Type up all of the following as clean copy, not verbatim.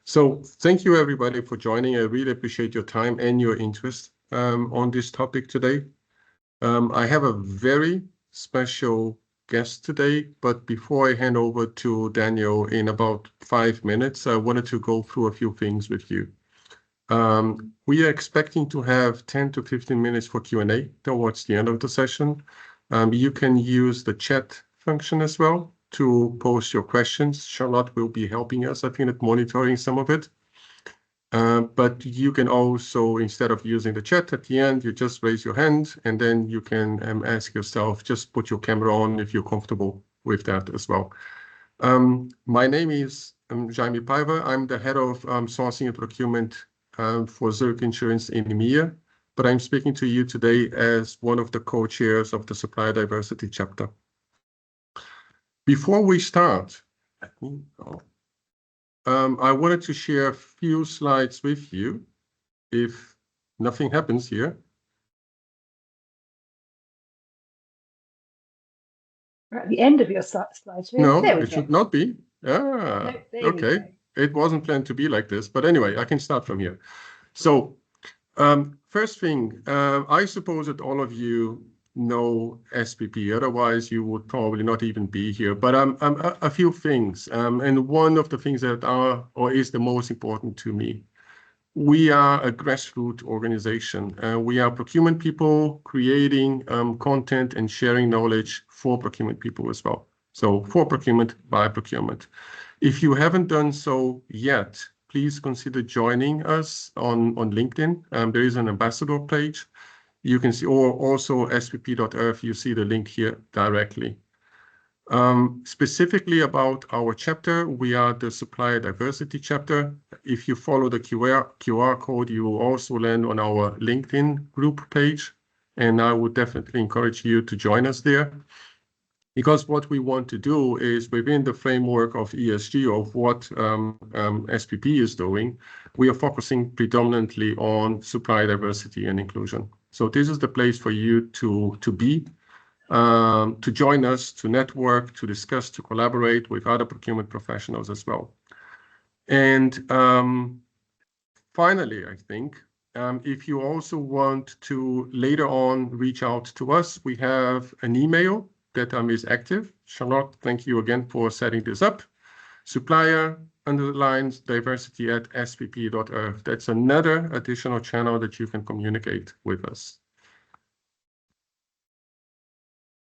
So thank you everybody for joining. I really appreciate your time and your interest on this topic today. I have a very special guest today, but before I hand over to Daniel in about 5 minutes, I wanted to go through a few things with you. We are expecting to have 10 to 15 minutes for Q&A towards the end of the session. You can use the chat function as well to post your questions. Charlotte will be helping us, I think, at monitoring some of it. But you can also, instead of using the chat at the end, you just raise your hand and then you can ask yourself, just put your camera on if you're comfortable with that as well. My name is Jaime Paiva. I'm the head of sourcing and procurement for Zurich Insurance in EMEA, but I'm speaking to you today as one of the co-chairs of the Supplier Diversity Chapter. Before we start, I wanted to share a few slides with you, if nothing happens here. We're at the end of your slides. No, it should not be. Ah, no, okay. It wasn't planned to be like this, but anyway, I can start from here. So, first thing, I suppose that all of you know SPP, otherwise you would probably not even be here. But a few things, and one of the things that are or is the most important to me. We are a grassroots organization. We are procurement people creating content and sharing knowledge for procurement people as well. So for procurement, by procurement. If you haven't done so yet, please consider joining us on LinkedIn. There is an ambassador page. You can see, or also spp.earth, you see the link here directly. Specifically about our chapter, we are the Supplier Diversity Chapter. If you follow the QR code, you will also land on our LinkedIn group page. And I would definitely encourage you to join us there. Because what we want to do is within the framework of ESG, of what SPP is doing, we are focusing predominantly on supplier diversity and inclusion. So this is the place for you to be, to join us, to network, to discuss, to collaborate with other procurement professionals as well. And finally, I think, if you also want to later on reach out to us, we have an email that is active. Charlotte, thank you again for setting this up. supplier_diversity@spp.earth. That's another additional channel that you can communicate with us.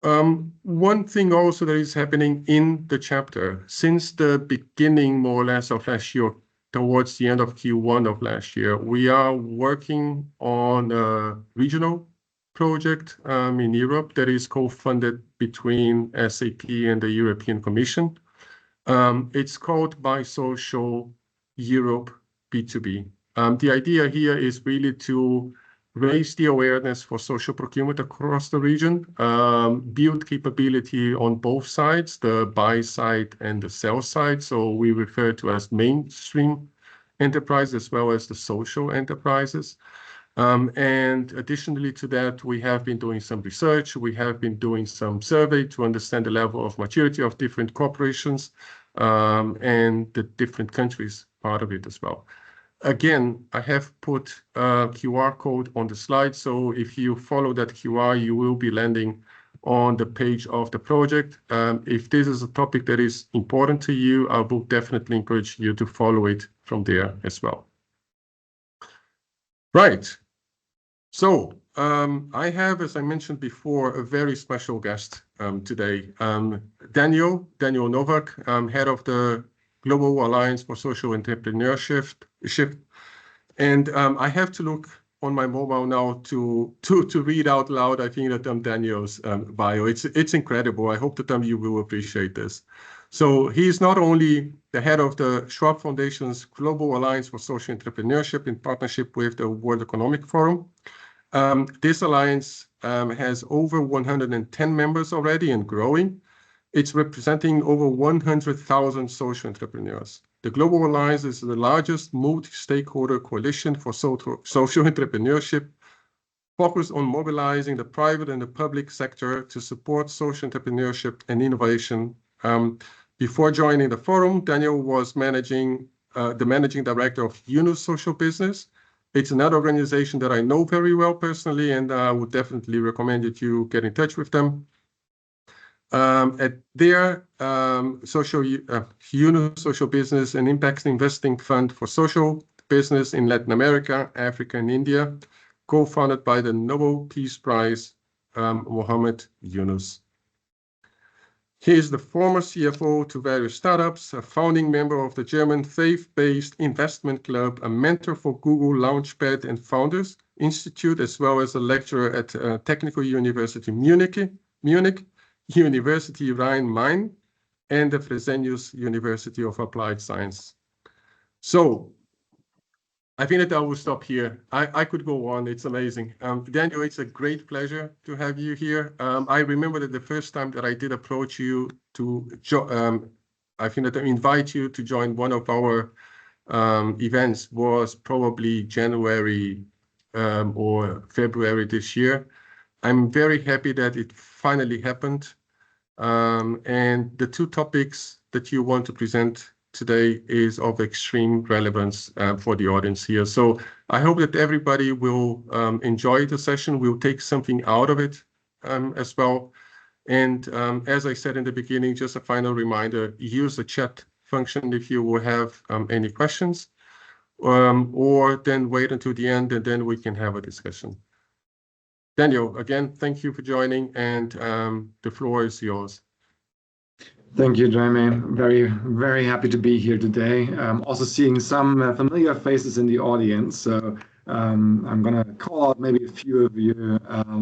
One thing also that is happening in the chapter, since the beginning more or less of last year, towards the end of Q1 of last year, we are working on a regional project in Europe that is co-funded between SAP and the European Commission. It's called By Social Europe B2B. The idea here is really to raise the awareness for social procurement across the region, build capability on both sides, the buy side and the sell side. So we refer to as mainstream enterprise as well as the social enterprises. And additionally to that, we have been doing some research. We have been doing some survey to understand the level of maturity of different corporations and the different countries part of it as well. Again, I have put a QR code on the slide. So if you follow that QR, you will be landing on the page of the project. If this is a topic that is important to you, I will definitely encourage you to follow it from there as well. Right. So I have, as I mentioned before, a very special guest today. Daniel Nowack, head of the Global Alliance for Social Entrepreneurship. And I have to look on my mobile now to read out loud, I think that Daniel's bio. It's incredible. I hope that you will appreciate this. So he's not only the head of the Schwab Foundation's Global Alliance for Social Entrepreneurship in partnership with the World Economic Forum. This alliance has over 110 members already and growing. It's representing over 100,000 social entrepreneurs. The Global Alliance is the largest multi-stakeholder coalition for social entrepreneurship, focused on mobilizing the private and the public sector to support social entrepreneurship and innovation. Before joining the forum, Daniel was managing the managing director of Yunus Social Business. It's another organization that I know very well personally, and I would definitely recommend that you get in touch with them. At their Yunus Social Business and Impact Investing Fund for Social Business in Latin America, Africa, and India, co-founded by the Nobel Peace Prize, Mohammed Yunus. He is the former CFO to various startups, a founding member of the German faith-based investment club, a mentor for Google Launchpad and Founders Institute, as well as a lecturer at Technical University Munich, University Rhein-Main, and the Fresenius University of Applied Science. So I think that I will stop here. I could go on. It's amazing. Daniel, it's a great pleasure to have you here. I remember that the first time that I did approach you to, I think that I invite you to join one of our events was probably January or February this year. I'm very happy that it finally happened. And the two topics that you want to present today is of extreme relevance for the audience here. So I hope that everybody will enjoy the session. We'll take something out of it as well. And as I said in the beginning, just a final reminder, use the chat function if you will have any questions, or then wait until the end and then we can have a discussion. Daniel, again, thank you for joining, and the floor is yours. Thank you, Jaime. Very, very happy to be here today. Also seeing some familiar faces in the audience. So I'm going to call out maybe a few of you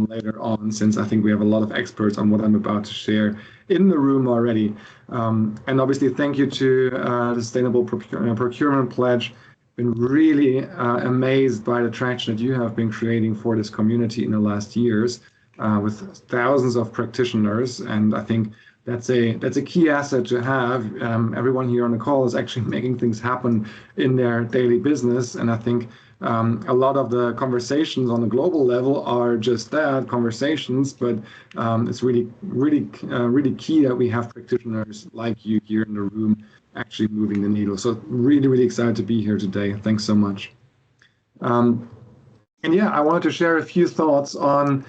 later on, since I think we have a lot of experts on what I'm about to share in the room already. And obviously, thank you to the Sustainable Procurement Pledge. Been really amazed by the traction that you have been creating for this community in the last years with thousands of practitioners. And I think that's a key asset to have. Everyone here on the call is actually making things happen in their daily business. And I think a lot of the conversations on the global level are just that, conversations, but it's really key that we have practitioners like you here in the room actually moving the needle. So really, really excited to be here today. Thanks so much. And yeah, I wanted to share a few thoughts on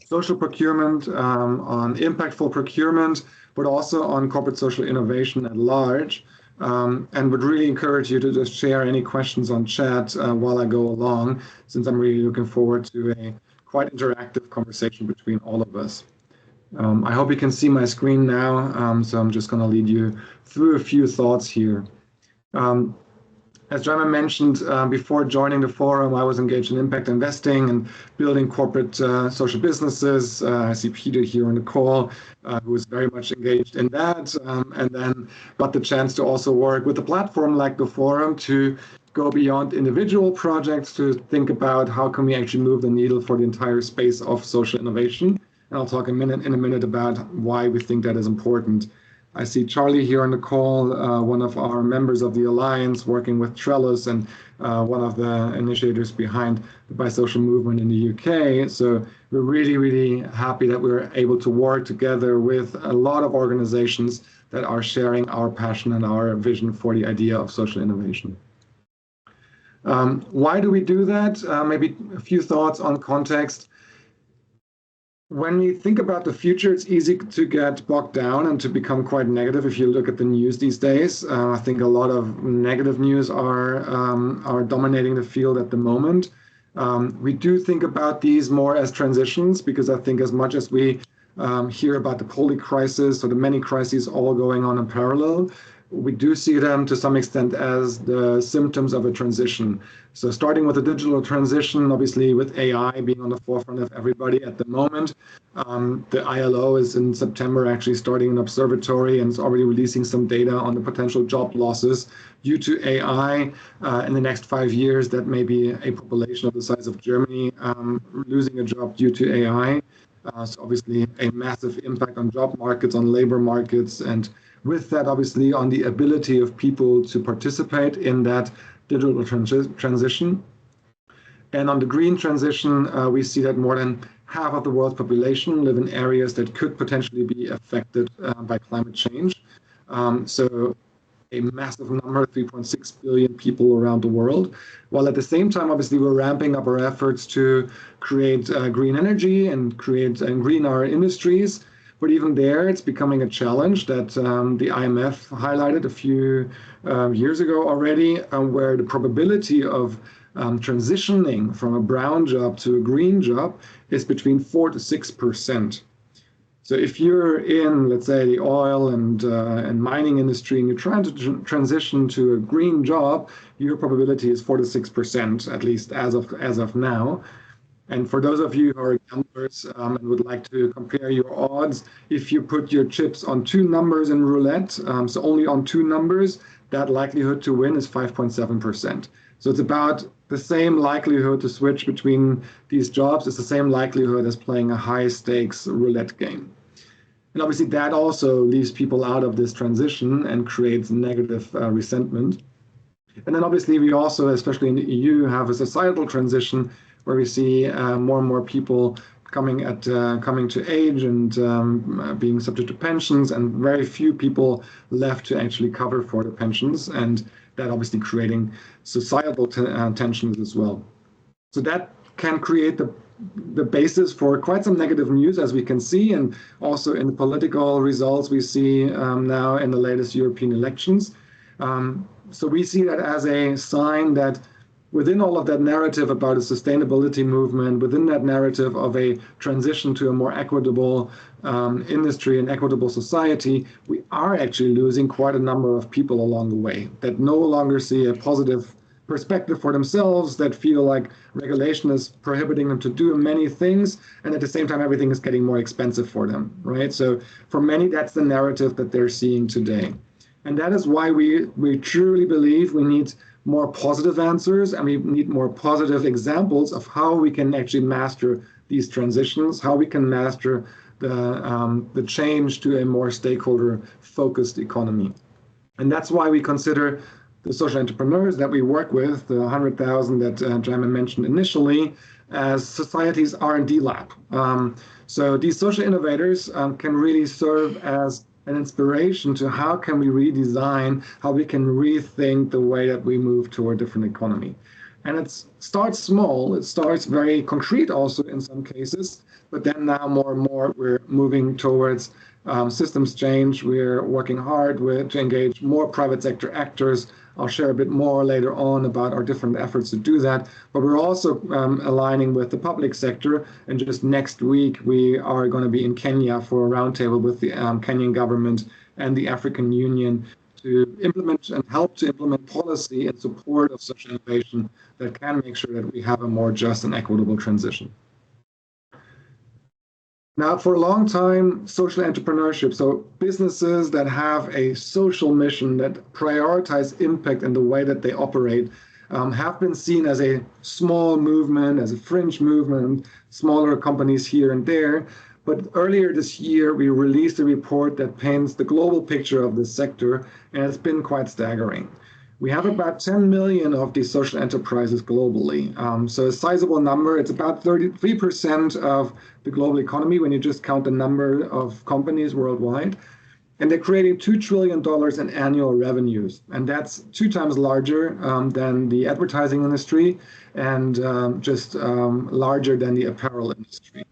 social procurement, on impactful procurement, but also on corporate social innovation at large. And would really encourage you to just share any questions on chat while I go along, since I'm really looking forward to a quite interactive conversation between all of us. I hope you can see my screen now, so I'm just going to lead you through a few thoughts here. As Jaime mentioned, before joining the forum, I was engaged in impact investing and building corporate social businesses. I see Peter here on the call, who was very much engaged in that, and then got the chance to also work with a platform like the forum to go beyond individual projects to think about how can we actually move the needle for the entire space of social innovation. And I'll talk in a minute about why we think that is important. I see Charlie here on the call, one of our members of the Alliance, working with Trellis and one of the initiators behind the Bisocial movement in the UK. So we're really, really happy that we're able to work together with a lot of organizations that are sharing our passion and our vision for the idea of social innovation. Why do we do that? Maybe a few thoughts on context. When we think about the future, it's easy to get bogged down and to become quite negative if you look at the news these days. I think a lot of negative news are dominating the field at the moment. We do think about these more as transitions, because I think as much as we hear about the COVID crisis or the many crises all going on in parallel, we do see them to some extent as the symptoms of a transition. So starting with the digital transition, obviously with AI being on the forefront of everybody at the moment, the ILO is in September actually starting an observatory and is already releasing some data on the potential job losses due to AI in the next 5 years. That may be a population of the size of Germany losing a job due to AI. So obviously a massive impact on job markets, on labor markets, and with that, obviously, on the ability of people to participate in that digital transition. And on the green transition, we see that more than half of the world's population live in areas that could potentially be affected by climate change. So a massive number, 3.6 billion people around the world, while at the same time, obviously, we're ramping up our efforts to create green energy and create and green our industries. But even there, it's becoming a challenge that the IMF highlighted a few years ago already, where the probability of transitioning from a brown job to a green job is between 4 to 6%. So if you're in, let's say, the oil and mining industry, and you're trying to transition to a green job, your probability is 4 to 6%, at least as of now. And for those of you who are gamblers and would like to compare your odds, if you put your chips on 2 numbers in roulette, so only on 2 numbers, that likelihood to win is 5.7%. So it's about the same likelihood to switch between these jobs is the same likelihood as playing a high stakes roulette game. And obviously that also leaves people out of this transition and creates negative resentment. And then obviously we also, especially in the EU, have a societal transition where we see more and more people coming to age and being subject to pensions, and very few people left to actually cover for the pensions, and that obviously creating societal tensions as well. So that can create the basis for quite some negative news, as we can see, and also in the political results we see now in the latest European elections. So we see that as a sign that within all of that narrative about a sustainability movement, within that narrative of a transition to a more equitable industry and equitable society, we are actually losing quite a number of people along the way that no longer see a positive perspective for themselves, that feel like regulation is prohibiting them to do many things, and at the same time everything is getting more expensive for them, right? So for many, that's the narrative that they're seeing today. And that is why we truly believe we need more positive answers, and we need more positive examples of how we can actually master these transitions, how we can master the change to a more stakeholder-focused economy. And that's why we consider the social entrepreneurs that we work with, the 100,000 that Jaime mentioned initially, as society's R&D lab. So these social innovators can really serve as an inspiration to how can we redesign, how we can rethink the way that we move to a different economy. And it starts small, it starts very concrete also in some cases, but then now more and more we're moving towards systems change. We're working hard to engage more private sector actors. I'll share a bit more later on about our different efforts to do that, but we're also aligning with the public sector. And just next week, we are going to be in Kenya for a roundtable with the Kenyan government and the African Union to implement and help to implement policy in support of social innovation that can make sure that we have a more just and equitable transition. Now, for a long time, social entrepreneurship, so businesses that have a social mission that prioritize impact in the way that they operate, have been seen as a small movement, as a fringe movement, smaller companies here and there. But earlier this year, we released a report that paints the global picture of this sector, and it's been quite staggering. We have about 10 million of these social enterprises globally. So a sizable number. It's about 33% of the global economy when you just count the number of companies worldwide. And they're creating $2 trillion in annual revenues. And that's 2 times larger than the advertising industry and just larger than the apparel industry.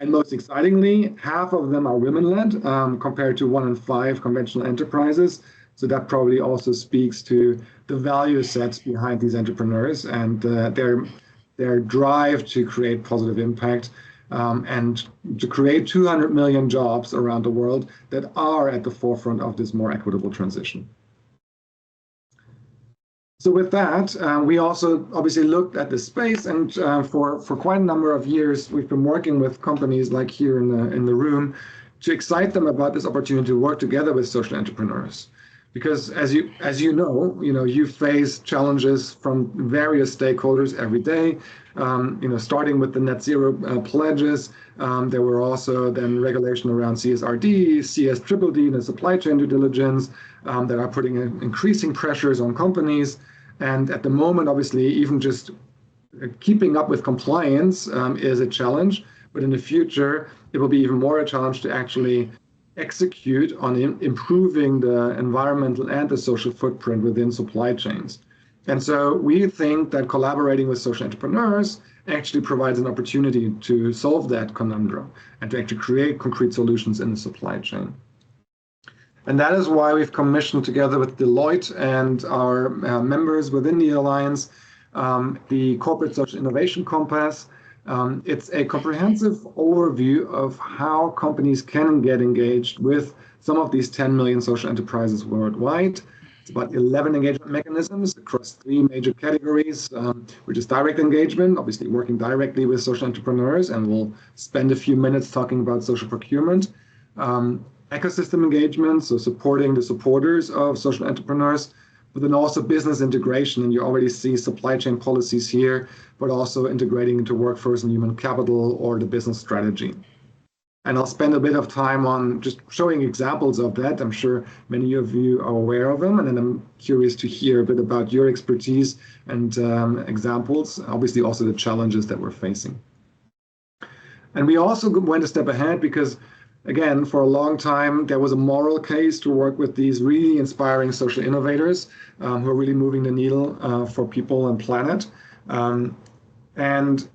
And most excitingly, half of them are women-led compared to 1 in 5 conventional enterprises. So that probably also speaks to the value sets behind these entrepreneurs and their drive to create positive impact and to create 200 million jobs around the world that are at the forefront of this more equitable transition. So with that, we also obviously looked at this space, and for quite a number of years, we've been working with companies like here in the room to excite them about this opportunity to work together with social entrepreneurs. Because as you know, you face challenges from various stakeholders every day. Starting with the net zero pledges, there were also then regulation around CSRD, CS-DDD, and the supply chain due diligence that are putting increasing pressures on companies. And at the moment, obviously, even just keeping up with compliance is a challenge. But in the future, it will be even more a challenge to actually execute on improving the environmental and the social footprint within supply chains. And so we think that collaborating with social entrepreneurs actually provides an opportunity to solve that conundrum and to actually create concrete solutions in the supply chain. And that is why we've commissioned, together with Deloitte and our members within the Alliance, the Corporate Social Innovation Compass. It's a comprehensive overview of how companies can get engaged with some of these 10 million social enterprises worldwide. It's about 11 engagement mechanisms across 3 major categories, which is direct engagement, obviously working directly with social entrepreneurs, and we'll spend a few minutes talking about social procurement. Ecosystem engagement, so supporting the supporters of social entrepreneurs, but then also business integration, and you already see supply chain policies here, but also integrating into workforce and human capital or the business strategy. And I'll spend a bit of time on just showing examples of that. I'm sure many of you are aware of them, and then I'm curious to hear a bit about your expertise and examples, obviously also the challenges that we're facing. And we also went a step ahead because, again, for a long time, there was a moral case to work with these really inspiring social innovators who are really moving the needle for people and planet. And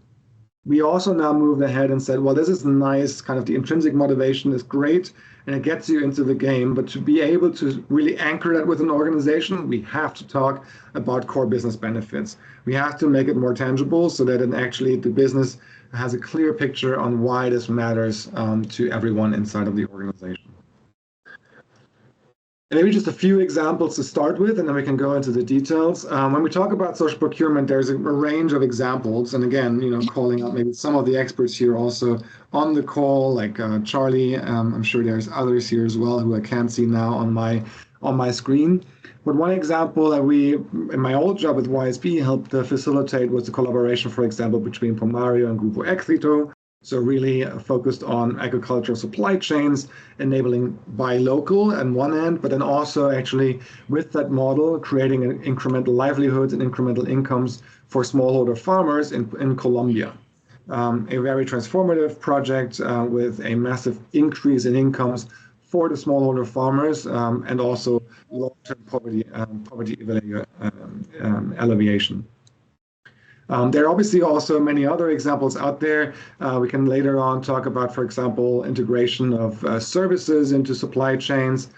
we also now moved ahead and said, well, this is nice, kind of the intrinsic motivation is great, and it gets you into the game. But to be able to really anchor that with an organization, we have to talk about core business benefits. We have to make it more tangible so that actually the business has a clear picture on why this matters to everyone inside of the organization. And maybe just a few examples to start with, and then we can go into the details. When we talk about social procurement, there's a range of examples. And again, calling out maybe some of the experts here also on the call, like Charlie. I'm sure there's others here as well who I can't see now on my screen. But one example that we, in my old job with YSP, helped facilitate was the collaboration, for example, between Pomario and Grupo Éxito. So really focused on agricultural supply chains, enabling buy local on one end, but then also actually with that model, creating an incremental livelihoods and incremental incomes for smallholder farmers in Colombia. A very transformative project with a massive increase in incomes for the smallholder farmers and also long-term poverty alleviation. There are obviously also many other examples out there. We can later on talk about, for example, integration of services into supply chains.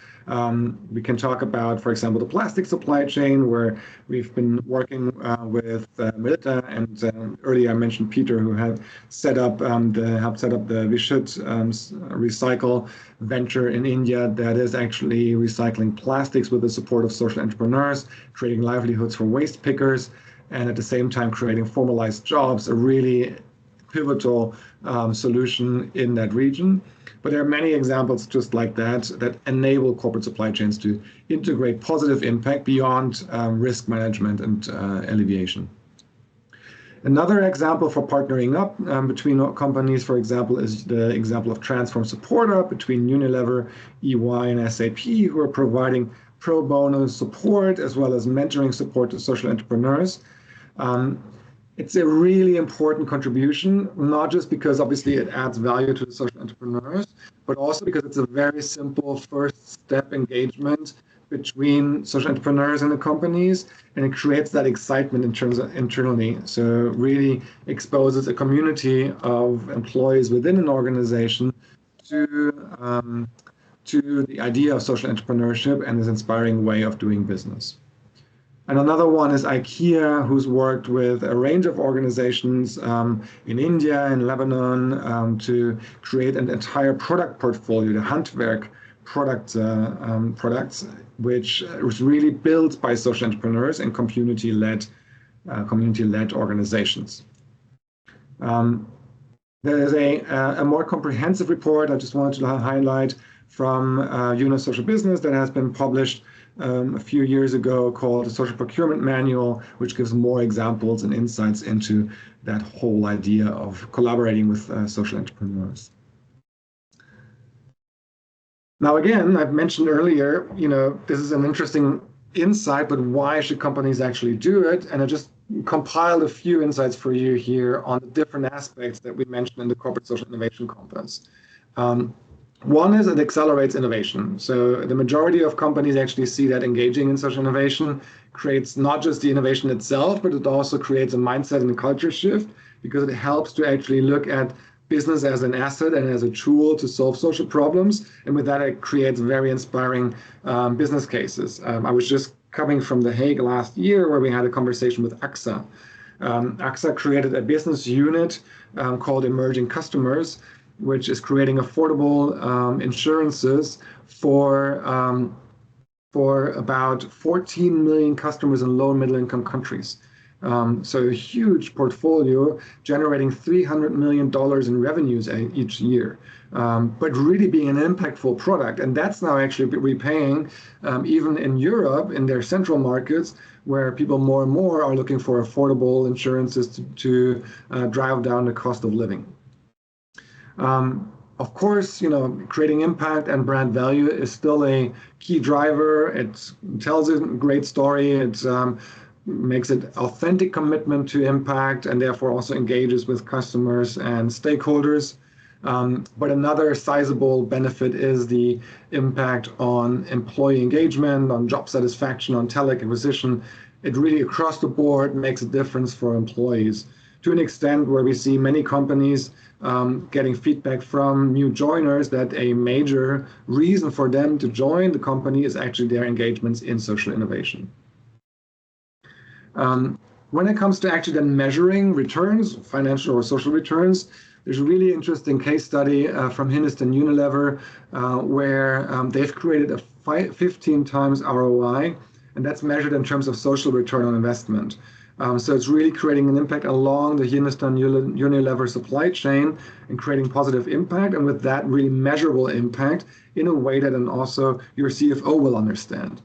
We can talk about, for example, the plastic supply chain, where we've been working with Melita, and earlier I mentioned Peter, who helped set up the We Should Recycle venture in India that is actually recycling plastics with the support of social entrepreneurs, creating livelihoods for waste pickers, and at the same time creating formalized jobs, a really pivotal solution in that region. But there are many examples just like that enable corporate supply chains to integrate positive impact beyond risk management and alleviation. Another example for partnering up between companies, for example, is the example of Transform Support Up between Unilever, EY, and SAP, who are providing pro bono support as well as mentoring support to social entrepreneurs. It's a really important contribution, not just because obviously it adds value to the social entrepreneurs, but also because it's a very simple first step engagement between social entrepreneurs and the companies, and it creates that excitement in terms of internally. So really exposes a community of employees within an organization to the idea of social entrepreneurship and this inspiring way of doing business. And another one is IKEA, who's worked with a range of organizations in India and Lebanon to create an entire product portfolio, the Handwerk products, which was really built by social entrepreneurs and community-led organizations. There is a more comprehensive report I just wanted to highlight from UNO Social Business that has been published a few years ago, called the Social Procurement Manual, which gives more examples and insights into that whole idea of collaborating with social entrepreneurs. Now, again, I've mentioned earlier, this is an interesting insight, but why should companies actually do it? And I just compiled a few insights for you here on the different aspects that we mentioned in the Corporate Social Innovation Compass. One is it accelerates innovation. So the majority of companies actually see that engaging in social innovation creates not just the innovation itself, but it also creates a mindset and a culture shift because it helps to actually look at business as an asset and as a tool to solve social problems. And with that, it creates very inspiring business cases. I was just coming from The Hague last year where we had a conversation with AXA. AXA created a business unit called Emerging Customers, which is creating affordable insurances for about 14 million customers in low and middle income countries. So a huge portfolio generating $300 million in revenues each year, but really being an impactful product. And that's now actually repaying, even in Europe, in their central markets, where people more and more are looking for affordable insurances to drive down the cost of living. Of course, creating impact and brand value is still a key driver. It tells a great story. It makes it authentic commitment to impact and therefore also engages with customers and stakeholders. But another sizable benefit is the impact on employee engagement, on job satisfaction, on talent acquisition. It really across the board makes a difference for employees to an extent where we see many companies getting feedback from new joiners that a major reason for them to join the company is actually their engagements in social innovation. When it comes to actually then measuring returns, financial or social returns, there's a really interesting case study from Hindustan Unilever where they've created a 15 times ROI, and that's measured in terms of social return on investment. So it's really creating an impact along the Hindustan Unilever supply chain and creating positive impact, and with that really measurable impact in a way that then also your CFO will understand.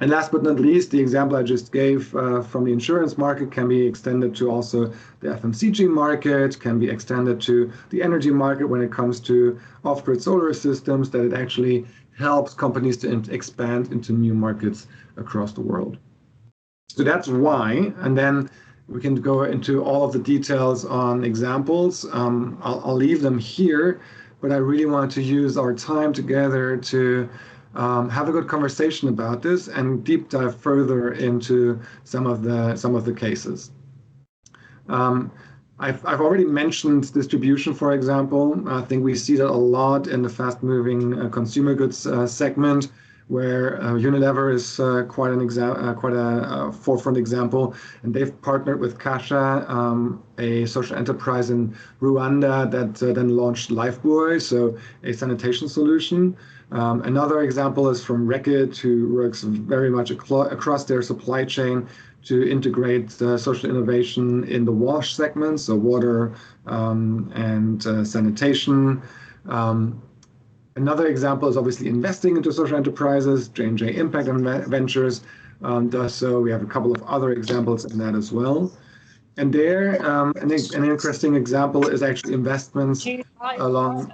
And last but not least, the example I just gave from the insurance market can be extended to also the FMCG market, can be extended to the energy market when it comes to off-grid solar systems, that it actually helps companies to expand into new markets across the world. So that's why, and then we can go into all of the details on examples. I'll leave them here, but I really want to use our time together to have a good conversation about this and deep dive further into some of the cases. I've already mentioned distribution, for example. I think we see that a lot in the fast-moving consumer goods segment, where Unilever is quite a forefront example, and they've partnered with Kasha, a social enterprise in Rwanda that then launched Lifebuoy, so a sanitation solution. Another example is from Reckitt, who works very much across their supply chain to integrate social innovation in the wash segment, so water and sanitation. Another example is obviously investing into social enterprises. J&J Impact Ventures does so. We have a couple of other examples in that as well. And there, an interesting example is actually investments along.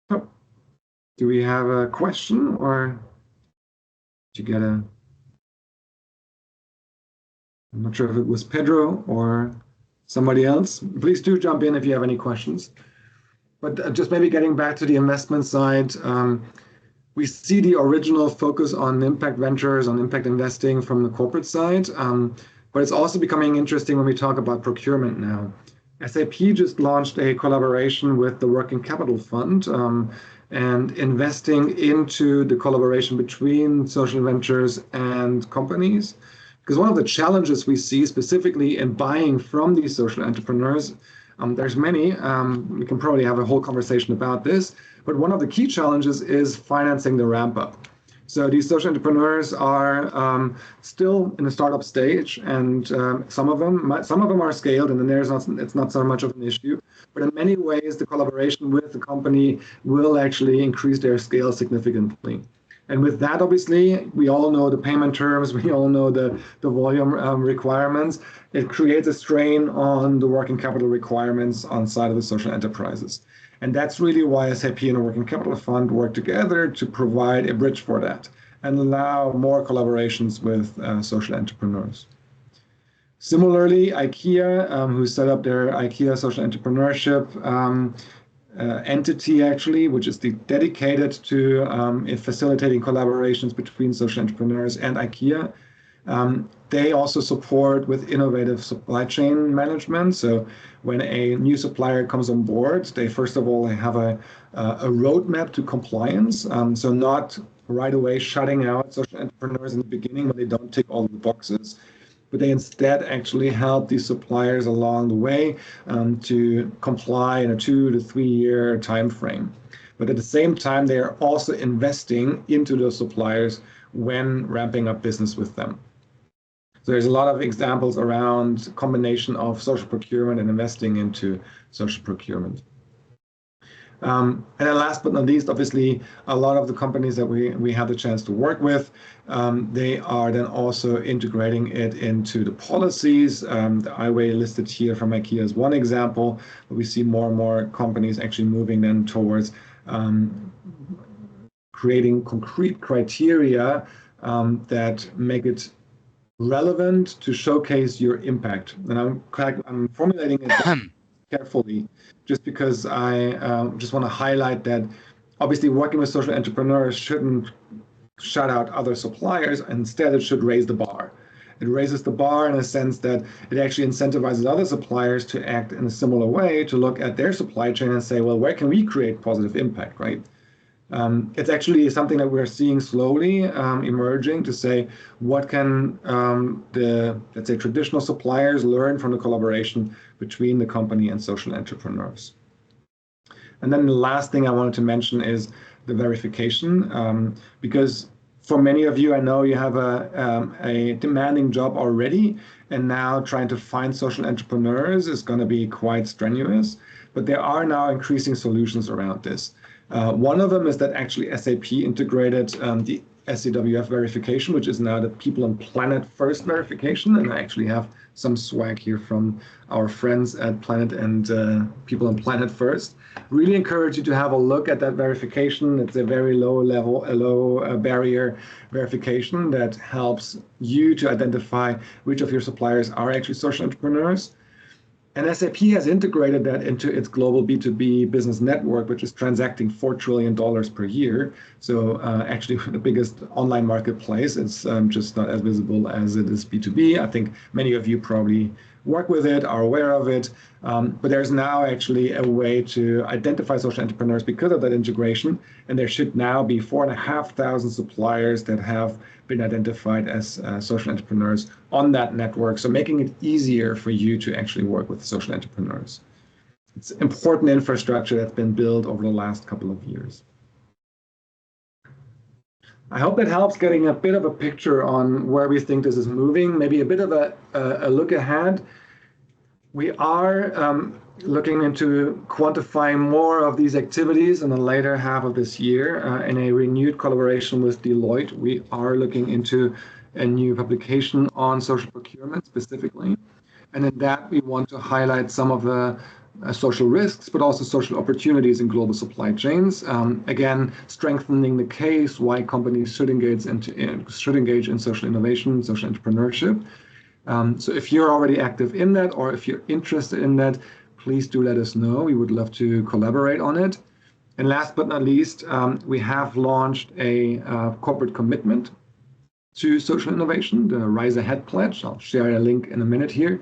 Oh, do we have a question, or did you get a? I'm not sure if it was Pedro or somebody else. Please do jump in if you have any questions. But just maybe getting back to the investment side, we see the original focus on impact ventures, on impact investing from the corporate side, but it's also becoming interesting when we talk about procurement now. SAP just launched a collaboration with the Working Capital Fund and investing into the collaboration between social ventures and companies. Because one of the challenges we see specifically in buying from these social entrepreneurs, there's many, we can probably have a whole conversation about this, but one of the key challenges is financing the ramp up. So these social entrepreneurs are still in the startup stage, and some of them are scaled, and then it's not so much of an issue. But in many ways, the collaboration with the company will actually increase their scale significantly. And with that, obviously, we all know the payment terms, we all know the volume requirements. It creates a strain on the working capital requirements on side of the social enterprises. And that's really why SAP and the Working Capital Fund work together to provide a bridge for that and allow more collaborations with social entrepreneurs. Similarly, IKEA, who set up their IKEA Social Entrepreneurship entity actually, which is dedicated to facilitating collaborations between social entrepreneurs and IKEA. They also support with innovative supply chain management. So when a new supplier comes on board, they first of all have a roadmap to compliance. So not right away shutting out social entrepreneurs in the beginning when they don't tick all of the boxes, but they instead actually help these suppliers along the way to comply in a 2 to 3 year time frame. But at the same time, they are also investing into those suppliers when ramping up business with them. So there's a lot of examples around combination of social procurement and investing into social procurement. And then last but not least, obviously, a lot of the companies that we have the chance to work with, they are then also integrating it into the policies. The iWay listed here from IKEA is one example, but we see more and more companies actually moving then towards creating concrete criteria that make it relevant to showcase your impact. And I'm formulating it carefully, just because I just want to highlight that obviously working with social entrepreneurs shouldn't shut out other suppliers. Instead, it should raise the bar. It raises the bar in a sense that it actually incentivizes other suppliers to act in a similar way, to look at their supply chain and say, well, where can we create positive impact, right? It's actually something that we're seeing slowly emerging to say, what can let's say, traditional suppliers learn from the collaboration between the company and social entrepreneurs? And then the last thing I wanted to mention is the verification, because for many of you, I know you have a demanding job already, and now trying to find social entrepreneurs is going to be quite strenuous, but there are now increasing solutions around this. One of them is that actually SAP integrated the SCWF verification, which is now the People and Planet First verification. And I actually have some swag here from our friends at Planet and People and Planet First. Really encourage you to have a look at that verification. It's a very low barrier verification that helps you to identify which of your suppliers are actually social entrepreneurs. And SAP has integrated that into its global B2B business network, which is transacting $4 trillion per year. So actually the biggest online marketplace. It's just not as visible as it is B2B. I think many of you probably work with it, are aware of it. But there's now actually a way to identify social entrepreneurs because of that integration. And there should now be 4,500 suppliers that have been identified as social entrepreneurs on that network. So making it easier for you to actually work with social entrepreneurs. It's important infrastructure that's been built over the last couple of years. I hope that helps getting a bit of a picture on where we think this is moving, maybe a bit of a look ahead. We are looking into quantifying more of these activities in the later half of this year in a renewed collaboration with Deloitte. We are looking into a new publication on social procurement specifically. And in that, we want to highlight some of the social risks, but also social opportunities in global supply chains. Again, strengthening the case why companies should engage in social innovation, social entrepreneurship. So if you're already active in that, or if you're interested in that, please do let us know. We would love to collaborate on it. And last but not least, we have launched a corporate commitment to social innovation, the Rise Ahead Pledge. I'll share a link in a minute here.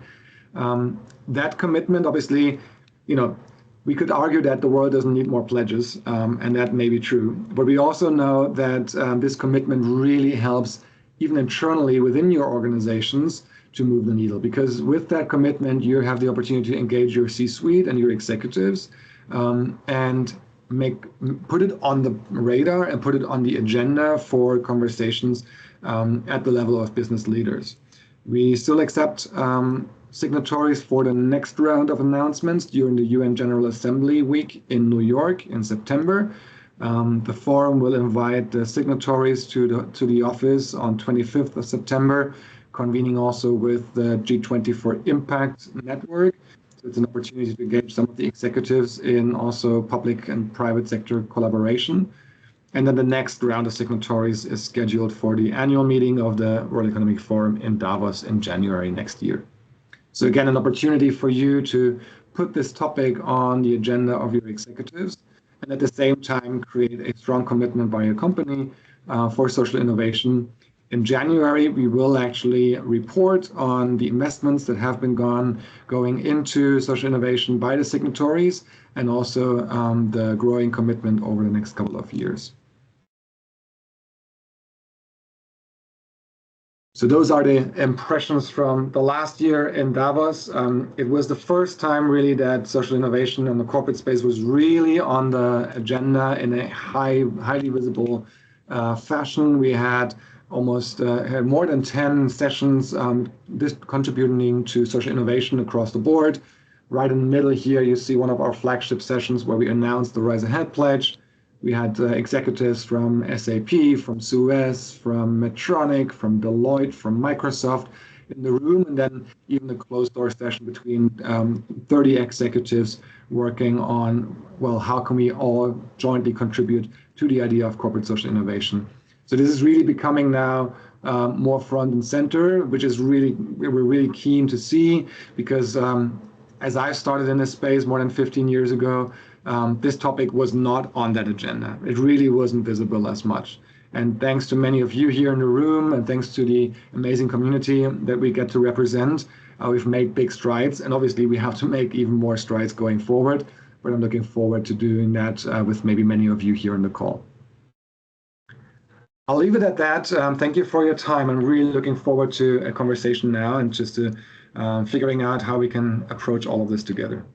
That commitment, obviously, we could argue that the world doesn't need more pledges, and that may be true. But we also know that this commitment really helps, even internally within your organizations, to move the needle. Because with that commitment, you have the opportunity to engage your C-suite and your executives and put it on the radar and put it on the agenda for conversations at the level of business leaders. We still accept signatories for the next round of announcements during the UN General Assembly week in New York in September. The forum will invite the signatories to the office on 25th of September, convening also with the G20 for Impact Network. So it's an opportunity to engage some of the executives in also public and private sector collaboration. And then the next round of signatories is scheduled for the annual meeting of the World Economic Forum in Davos in January next year. So again, an opportunity for you to put this topic on the agenda of your executives, and at the same time create a strong commitment by your company for social innovation. In January, we will actually report on the investments that have been going into social innovation by the signatories, and also the growing commitment over the next couple of years. So those are the impressions from the last year in Davos. It was the first time really that social innovation in the corporate space was really on the agenda in a highly visible fashion. We had had more than 10 sessions contributing to social innovation across the board. Right in the middle here, you see one of our flagship sessions where we announced the Rise Ahead Pledge. We had executives from SAP, from Suez, from Medtronic, from Deloitte, from Microsoft in the room, and then even a closed-door session between 30 executives working on, well, how can we all jointly contribute to the idea of corporate social innovation. So this is really becoming now more front and center, which is we're really keen to see, because as I started in this space more than 15 years ago, this topic was not on that agenda. It really wasn't visible as much. And thanks to many of you here in the room, and thanks to the amazing community that we get to represent, we've made big strides. And obviously we have to make even more strides going forward, but I'm looking forward to doing that with maybe many of you here on the call. I'll leave it at that. Thank you for your time. I'm really looking forward to a conversation now and just to figuring out how we can approach all of this together.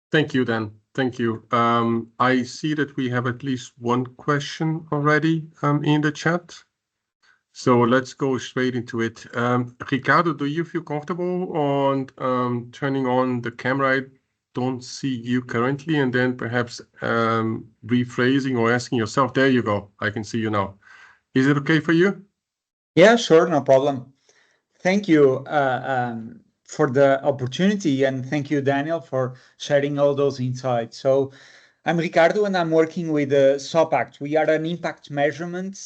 Thank you, Dan. Thank you. I see that we have at least one question already in the chat. So let's go straight into it. Ricardo, do you feel comfortable on turning on the camera? I don't see you currently, and then perhaps rephrasing or asking yourself. There you go. I can see you now. Is it okay for you? Yeah, sure, no problem. Thank you for the opportunity, and thank you, Daniel, for sharing all those insights. So I'm Ricardo, and I'm working with SOPACT. We are an impact measurement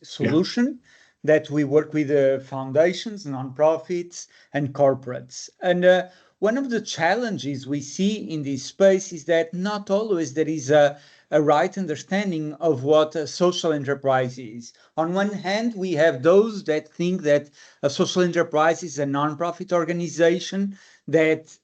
solution that we work with foundations, nonprofits, and corporates. And one of the challenges we see in this space is that not always there is a right understanding of what a social enterprise is. On one hand, we have those that think that a social enterprise is a nonprofit organization that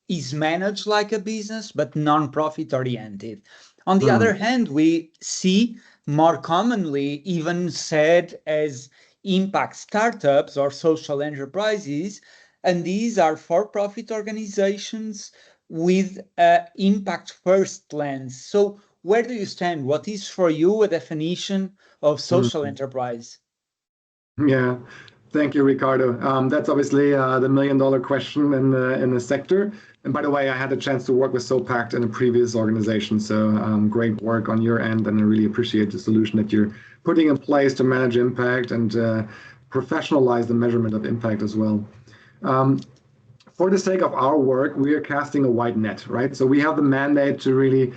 is managed like a business, but non-profit oriented. On the other hand, we see more commonly even said as impact startups or social enterprises, and these are for-profit organizations with an impact-first lens. So where do you stand? What is for you a definition of social enterprise? Yeah, thank you, Ricardo. That's obviously the million-dollar question in the sector. And by the way, I had a chance to work with SOPACT in a previous organization. So great work on your end, and I really appreciate the solution that you're putting in place to manage impact and professionalize the measurement of impact as well. For the sake of our work, we are casting a wide net, right? So we have the mandate to really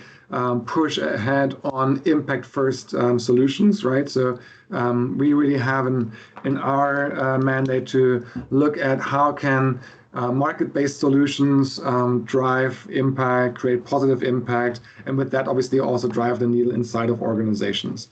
push ahead on impact-first solutions, right? So we really have in our mandate to look at how can market-based solutions drive impact, create positive impact, and with that, obviously, also drive the needle inside of organizations.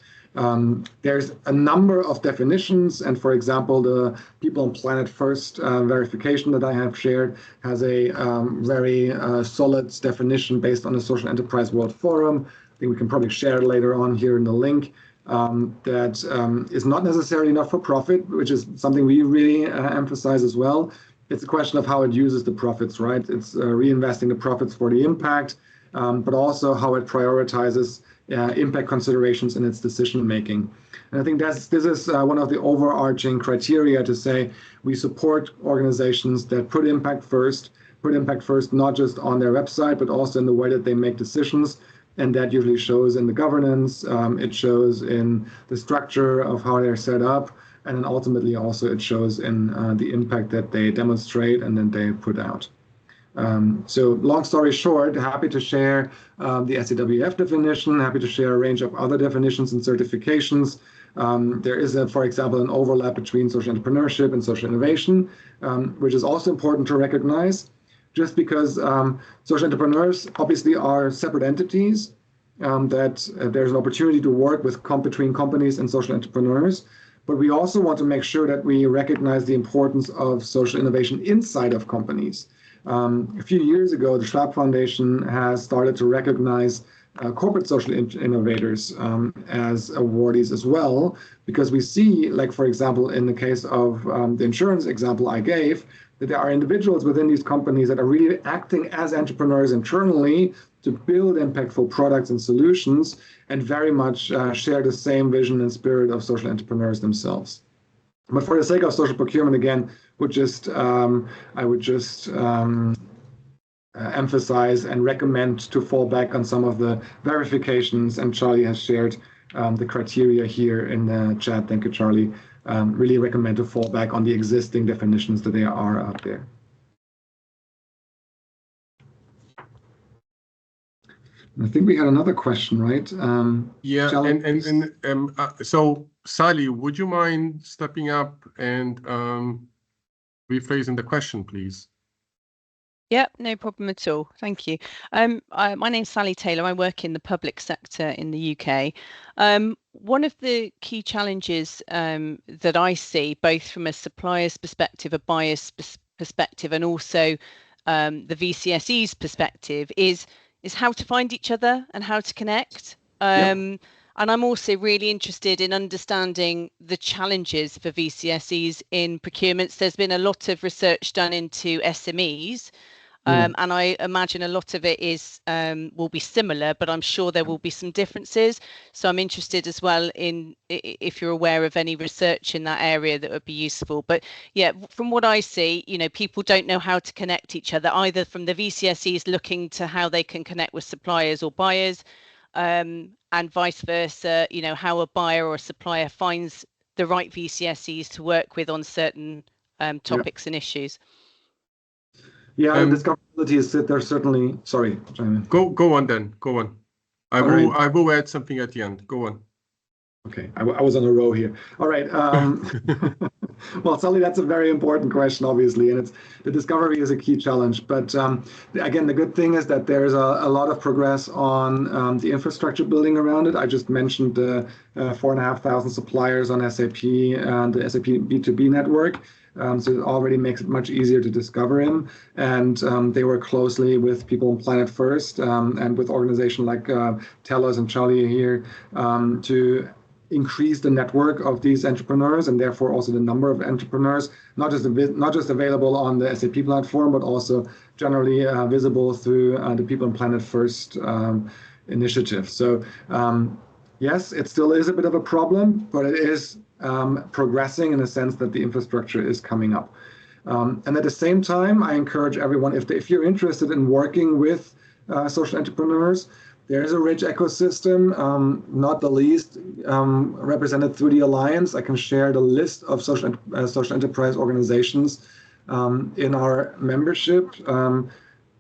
There's a number of definitions, and for example, the People and Planet First verification that I have shared has a very solid definition based on the Social Enterprise World Forum. I think we can probably share it later on here in the link. That is not necessarily not-for-profit, which is something we really emphasize as well. It's a question of how it uses the profits, right? It's reinvesting the profits for the impact, but also how it prioritizes impact considerations in its decision making. And I think this is one of the overarching criteria to say we support organizations that put impact first not just on their website, but also in the way that they make decisions. And that usually shows in the governance, it shows in the structure of how they're set up, and then ultimately also it shows in the impact that they demonstrate and then they put out. So long story short, happy to share the SEWF definition, happy to share a range of other definitions and certifications. There is, for example, an overlap between social entrepreneurship and social innovation, which is also important to recognize. Just because social entrepreneurs obviously are separate entities, that there's an opportunity to work between companies and social entrepreneurs. But we also want to make sure that we recognize the importance of social innovation inside of companies. A few years ago, the Schwab Foundation has started to recognize corporate social innovators as awardees as well, because we see, like, for example, in the case of the insurance example I gave, that there are individuals within these companies that are really acting as entrepreneurs internally to build impactful products and solutions, and very much share the same vision and spirit of social entrepreneurs themselves. But for the sake of social procurement, again, I would just emphasize and recommend to fall back on some of the verifications, and Charlie has shared the criteria here in the chat. Thank you, Charlie. Really recommend to fall back on the existing definitions that there are out there. I think we had another question, right? Yeah, so Sally, would you mind stepping up and rephrasing the question, please? Yep, no problem at all. Thank you. My name's Sally Taylor. I work in the public sector in the UK. One of the key challenges that I see, both from a supplier's perspective, a buyer's perspective, and also the VCSE's perspective, is how to find each other and how to connect. And I'm also really interested in understanding the challenges for VCSEs in procurements. There's been a lot of research done into SMEs, and I imagine a lot of it will be similar, but I'm sure there will be some differences. So I'm interested as well in if you're aware of any research in that area that would be useful. But yeah, from what I see, people don't know how to connect each other, either from the VCSEs looking to how they can connect with suppliers or buyers, and vice versa, how a buyer or a supplier finds the right VCSEs to work with on certain topics and issues. Yeah, discoverability is there certainly. Sorry, Simon. Go on then. Go on. I will add something at the end. Go on. Okay, I was on a row here. All right. Well, Sally, that's a very important question, obviously, and the discovery is a key challenge. But again, the good thing is that there's a lot of progress on the infrastructure building around it. I just mentioned the 4,500 suppliers on SAP and the SAP B2B network. So it already makes it much easier to discover him. And they work closely with people on Planet First and with organizations like TELUS and Charlie here to increase the network of these entrepreneurs, and therefore also the number of entrepreneurs, not just available on the SAP platform, but also generally visible through the People on Planet First initiative. So yes, it still is a bit of a problem, but it is progressing in the sense that the infrastructure is coming up. And at the same time, I encourage everyone, if you're interested in working with social entrepreneurs, there is a rich ecosystem, not the least represented through the Alliance. I can share the list of social enterprise organizations in our membership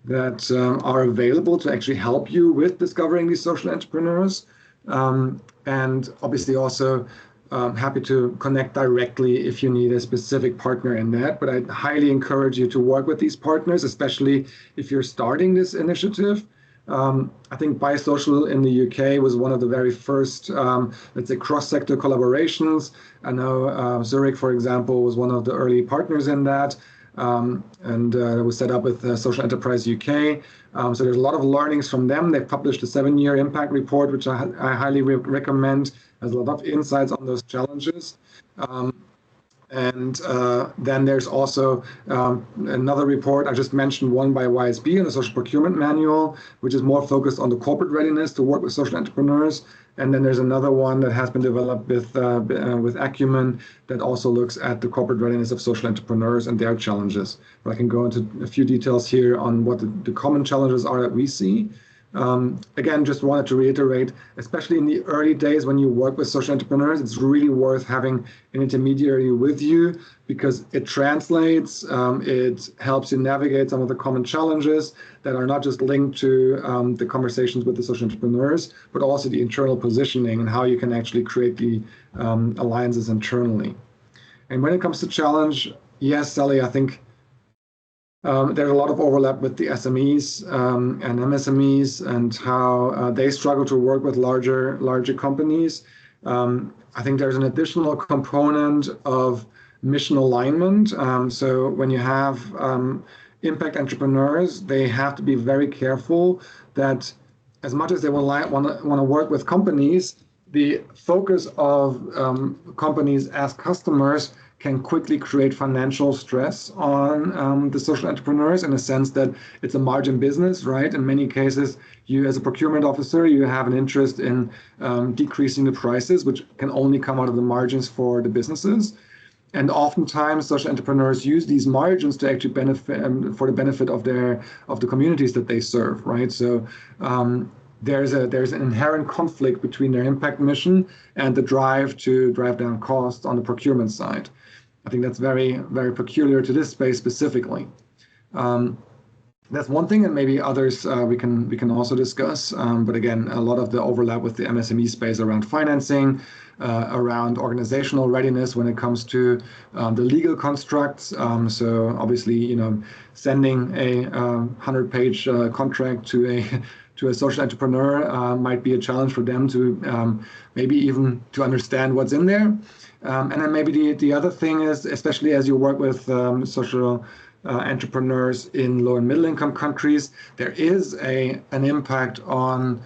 that are available to actually help you with discovering these social entrepreneurs. And obviously also happy to connect directly if you need a specific partner in that. But I highly encourage you to work with these partners, especially if you're starting this initiative. I think BiSocial in the UK was one of the very first, let's say, cross-sector collaborations. I know Zurich, for example, was one of the early partners in that, and it was set up with Social Enterprise UK. So there's a lot of learnings from them. They've published a 7-year impact report, which I highly recommend. Has a lot of insights on those challenges. And then there's also another report. I just mentioned one by YSB and the Social Procurement Manual, which is more focused on the corporate readiness to work with social entrepreneurs. And then there's another one that has been developed with Acumen that also looks at the corporate readiness of social entrepreneurs and their challenges. But I can go into a few details here on what the common challenges are that we see. Again, just wanted to reiterate, especially in the early days when you work with social entrepreneurs, it's really worth having an intermediary with you because it translates, it helps you navigate some of the common challenges that are not just linked to the conversations with the social entrepreneurs, but also the internal positioning and how you can actually create the alliances internally. And when it comes to challenge, yes, Sally, I think there's a lot of overlap with the SMEs and MSMEs and how they struggle to work with larger companies. I think there's an additional component of mission alignment. So when you have impact entrepreneurs, they have to be very careful that as much as they want to work with companies, the focus of companies as customers can quickly create financial stress on the social entrepreneurs in a sense that it's a margin business, right? In many cases, you as a procurement officer, you have an interest in decreasing the prices, which can only come out of the margins for the businesses. And oftentimes, social entrepreneurs use these margins to actually benefit for the benefit of the communities that they serve, right? So there's an inherent conflict between their impact mission and the drive to drive down costs on the procurement side. I think that's very, very peculiar to this space specifically. That's one thing, and maybe others we can also discuss. But again, a lot of the overlap with the MSME space around financing, around organizational readiness when it comes to the legal constructs. So obviously, sending a 100-page contract to a social entrepreneur might be a challenge for them to maybe even to understand what's in there. And then maybe the other thing is, especially as you work with social entrepreneurs in low and middle income countries, there is an impact on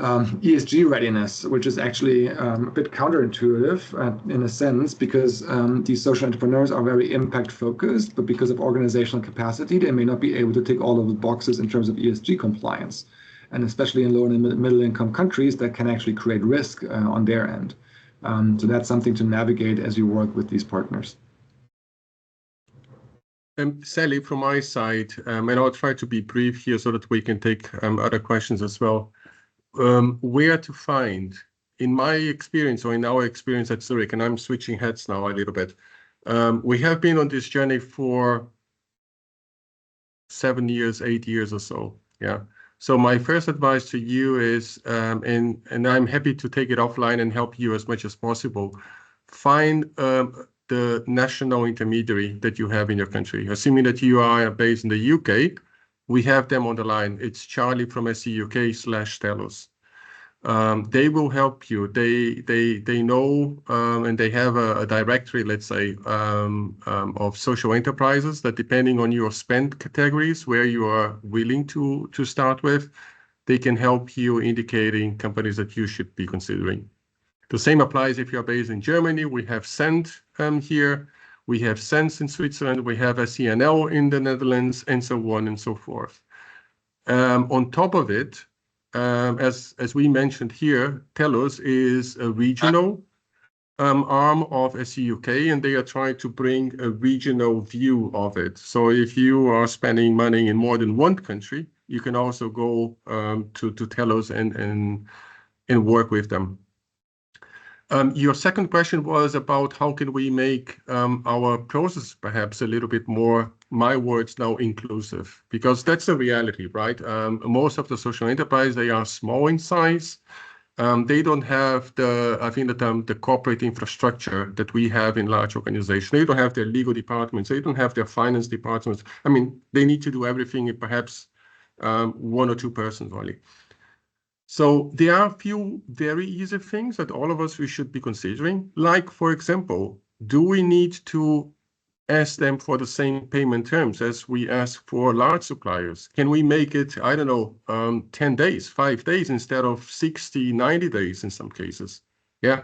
ESG readiness, which is actually a bit counterintuitive in a sense, because these social entrepreneurs are very impact focused, but because of organizational capacity, they may not be able to tick all of the boxes in terms of ESG compliance. And especially in low and middle income countries, that can actually create risk on their end. So that's something to navigate as you work with these partners. Sally, from my side, and I'll try to be brief here so that we can take other questions as well. Where to find, in my experience or in our experience at Zurich, and I'm switching hats now a little bit, we have been on this journey for 7 years, 8 years or so. Yeah. So my first advice to you is, and I'm happy to take it offline and help you as much as possible, find the national intermediary that you have in your country. Assuming that you are based in the UK, we have them on the line. It's Charlie from SEUK/Telos. They will help you. They know and they have a directory, let's say, of social enterprises that, depending on your spend categories, where you are willing to start with, they can help you indicating companies that you should be considering. The same applies if you're based in Germany. We have Send here. We have Sense in Switzerland. We have SENL in the Netherlands, and so on and so forth. On top of it, as we mentioned here, Telos is a regional arm of SEUK, and they are trying to bring a regional view of it. So if you are spending money in more than one country, you can also go to Telos and work with them. Your second question was about how can we make our process perhaps a little bit more, my words now, inclusive, because that's the reality, right? Most of the social enterprise, they are small in size. They don't have the corporate infrastructure that we have in large organizations. They don't have their legal departments. They don't have their finance departments. I mean, they need to do everything in perhaps 1 or 2 persons only. So there are a few very easy things that all of us we should be considering. Like, for example, do we need to ask them for the same payment terms as we ask for large suppliers? Can we make it, I don't know, 10 days, 5 days instead of 60, 90 days in some cases? Yeah,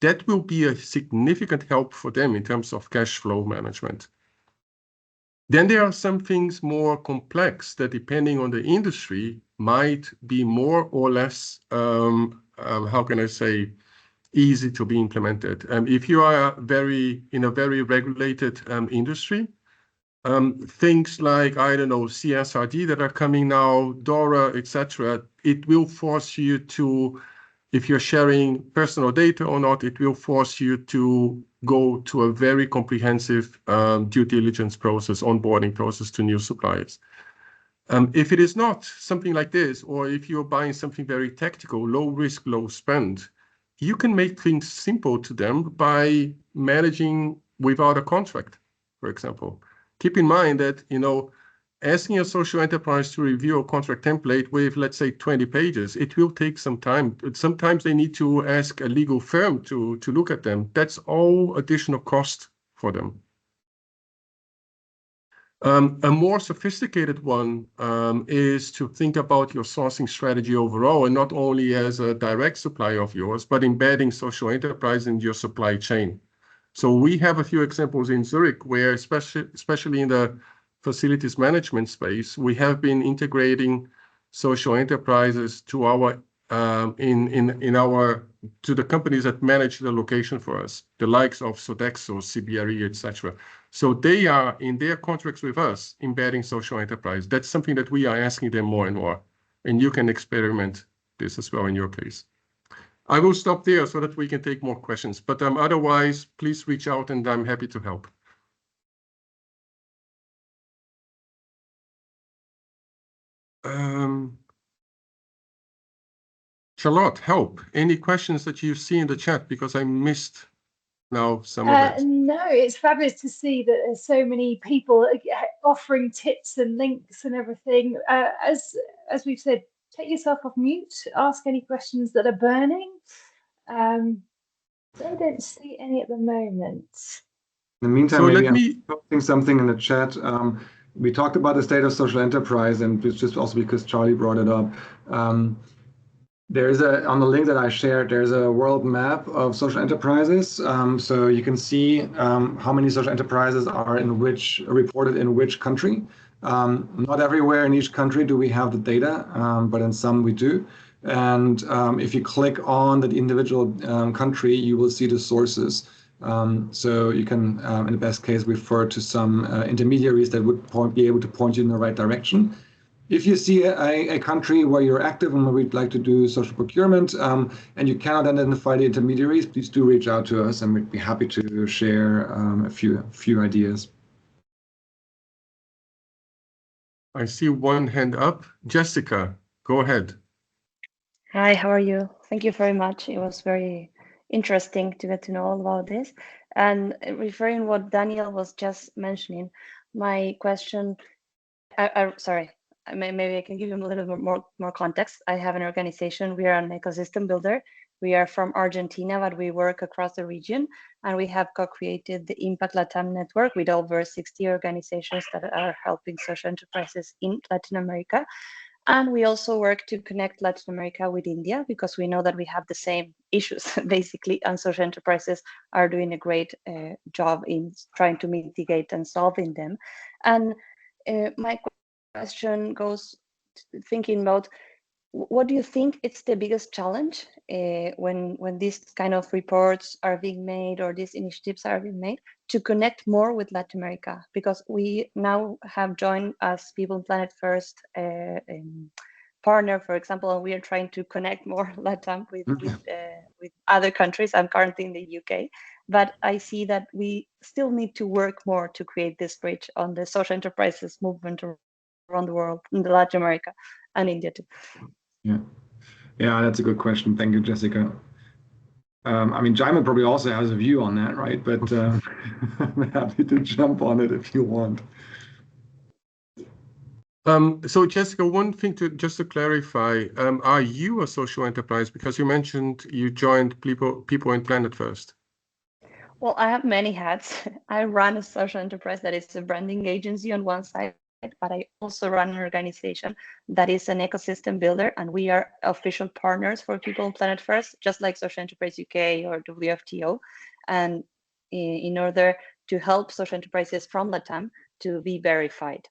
that will be a significant help for them in terms of cash flow management. Then there are some things more complex that, depending on the industry, might be more or less, how can I say, easy to be implemented. If you are in a very regulated industry, things like, I don't know, CSRD that are coming now, DORA, etc. It will force you to, if you're sharing personal data or not, it will force you to go to a very comprehensive due diligence process, onboarding process to new suppliers. If it is not something like this, or if you're buying something very tactical, low risk, low spend, you can make things simple to them by managing without a contract, for example. Keep in mind that, asking a social enterprise to review a contract template with, let's say, 20 pages, it will take some time. Sometimes they need to ask a legal firm to look at them. That's all additional cost for them. A more sophisticated one is to think about your sourcing strategy overall, and not only as a direct supplier of yours, but embedding social enterprise in your supply chain. So we have a few examples in Zurich where, especially in the facilities management space, we have been integrating social enterprises to our to the companies that manage the location for us, the likes of Sodexo, CBRE, etc. So they are in their contracts with us embedding social enterprise. That's something that we are asking them more and more, and you can experiment this as well in your case. I will stop there so that we can take more questions, but otherwise, please reach out and I'm happy to help. Charlotte, help. Any questions that you see in the chat? Because I missed now some of it. No, it's fabulous to see that there's so many people offering tips and links and everything. As we've said, take yourself off mute, ask any questions that are burning. I don't see any at the moment. In the meantime, So maybe let me I'm posting something in the chat. We talked about the state of social enterprise, and it's just also because Charlie brought it up. There's on the link that I shared, there's a world map of social enterprises. So you can see how many social enterprises are reported in which country. Not everywhere in each country do we have the data, but in some we do. And if you click on the individual country, you will see the sources. So you can, in the best case, refer to some intermediaries that would be able to point you in the right direction. If you see a country where you're active and where we'd like to do social procurement, and you cannot identify the intermediaries, please do reach out to us, and we'd be happy to share a few ideas. I see one hand up. Jessica, go ahead. Hi, how are you? Thank you very much. It was very interesting to get to know all about this. And referring what Daniel was just mentioning, my question, sorry, maybe I can give you a little bit more context. I have an organization. We are an ecosystem builder. We are from Argentina, but we work across the region, and we have co-created the Impact Latam network with over 60 organizations that are helping social enterprises in Latin America. And we also work to connect Latin America with India, because we know that we have the same issues, basically, and social enterprises are doing a great job in trying to mitigate and solving them. And my question goes thinking about, what do you think is the biggest challenge when these kind of reports are being made, or these initiatives are being made, to connect more with Latin America? Because we now have joined as People and Planet First partner, for example, and we are trying to connect more LATAM with other countries. I'm currently in the UK, but I see that we still need to work more to create this bridge on the social enterprises movement around the world, in Latin America and India too. Yeah, that's a good question. Thank you, Jessica. I mean, Jaime probably also has a view on that, right? But I'm happy to jump on it if you want. So Jessica, one thing just to clarify, are you a social enterprise? Because you mentioned you joined People and Planet First. Well, I have many hats. I run a social enterprise that is a branding agency on one side, but I also run an organization that is an ecosystem builder, and we are official partners for People and Planet First, just like Social Enterprise UK or WFTO, and in order to help social enterprises from LATAM to be verified.